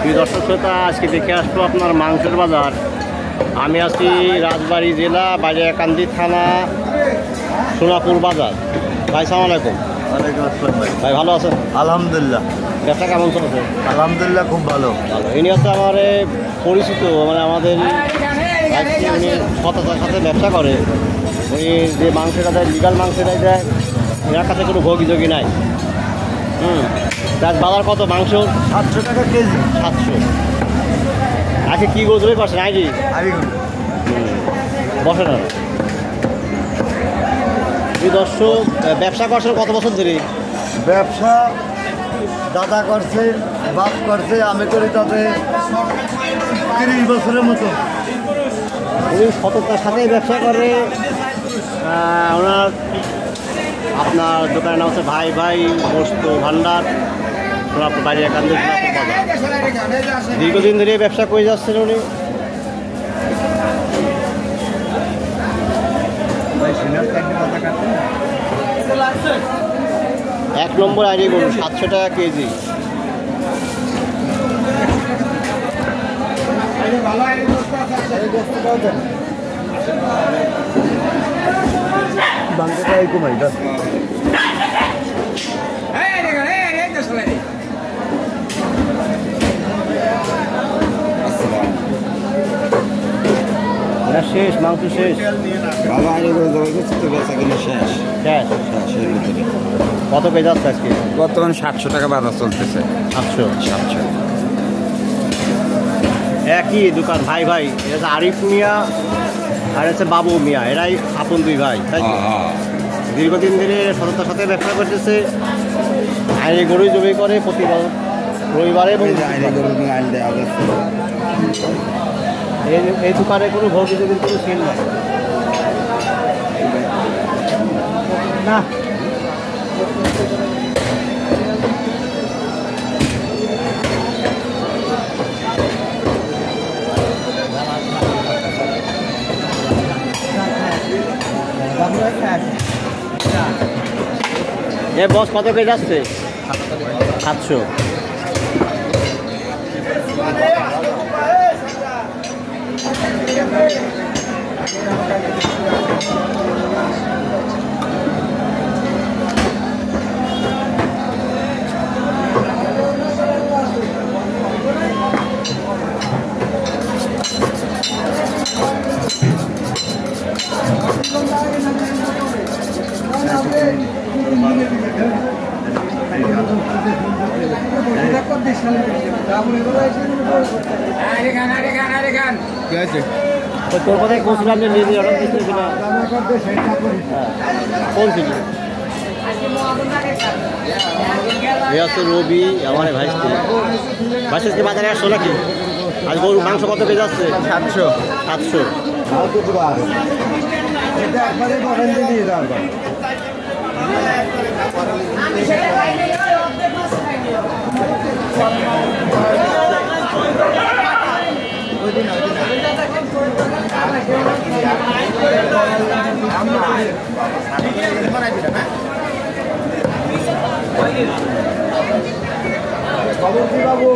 প্রিয় দর্শক শ্রোতা, আজকে দেখে আসবো আপনার মাংসের বাজার। আমি আছি রাজবাড়ী জেলা বালিয়াকান্দি থানা সোনাপুর বাজার। ভাই সালাম আলাইকুম। ওয়ালাইকুম আসসালাম ভাই। ভাই ভালো আছেন? আলহামদুলিল্লাহ। ব্যবসা কেমন চলছে? আলহামদুলিল্লাহ খুব ভালো। ভালো। ইনি হচ্ছে আমার পরিচিত, মানে আমাদের উনি সততার সাথে ব্যবসা করে। উনি যে মাংসটা দেয়, লিগাল মাংসটাই দেয়, এনার কাছে কোনো ভোগী নাই। তার বাজার কত মাংস? 700 টাকা কেজি। 700। আজকে কী গোজরে করছেন? আইডি বসে না। এই দর্শক, ব্যবসা করছেন কত বছর ধরে? ব্যবসা দাদা করছে, বাপ করছে, আমি করি তাতে 30 বছরের মতো। উনি সততার সাথেই ব্যবসা করে। ওনার আপনার দোকানের নাম হচ্ছে ভাই ভাই গোস্ত ভান্ডার, সোনাপুর বালিয়াকান্দি সোনাপুর বাজার। দীর্ঘদিন ধরে ব্যবসা করে যাচ্ছেন উনি। এক নম্বর আইডি করুন, 700 টাকা কেজি। বাংলাটাই কমাই দাও। শেষ, মাংস শেষ। ভালো আইনি করে জবাই করছি তো, বেচা কিনা শেষ। কত পেয়ে যাচ্ছে আজকে? বর্তমানে 700 টাকা বাজার চলতেছে। 700। একই দোকান, ভাই ভাই। এটা হচ্ছে আরিফ মিয়া আর হচ্ছে বাবু মিয়া, এরাই আপন দুই ভাই, তাই তো? দীর্ঘদিন ধরে সততার সাথে ব্যবসা করতেছে। আইনি গরুই জমি করে প্রতি রবিবারে এবং এই দোকানে কোনো ভোগী যদি কোনো সেল নাই না। এ বস কত কে যাচ্ছে? 700। তোর কথায় কোথায় নিয়ে দিয়ে অর্ডার দিচ্ছিল কিনা? কোন ছিল? এ হচ্ছে রবি, আমার ভাইস্তি। ভাইস্তি বাজারে আসছো নাকি? আজ গরু মাংস কত কেজি যাচ্ছে? 700। বাবু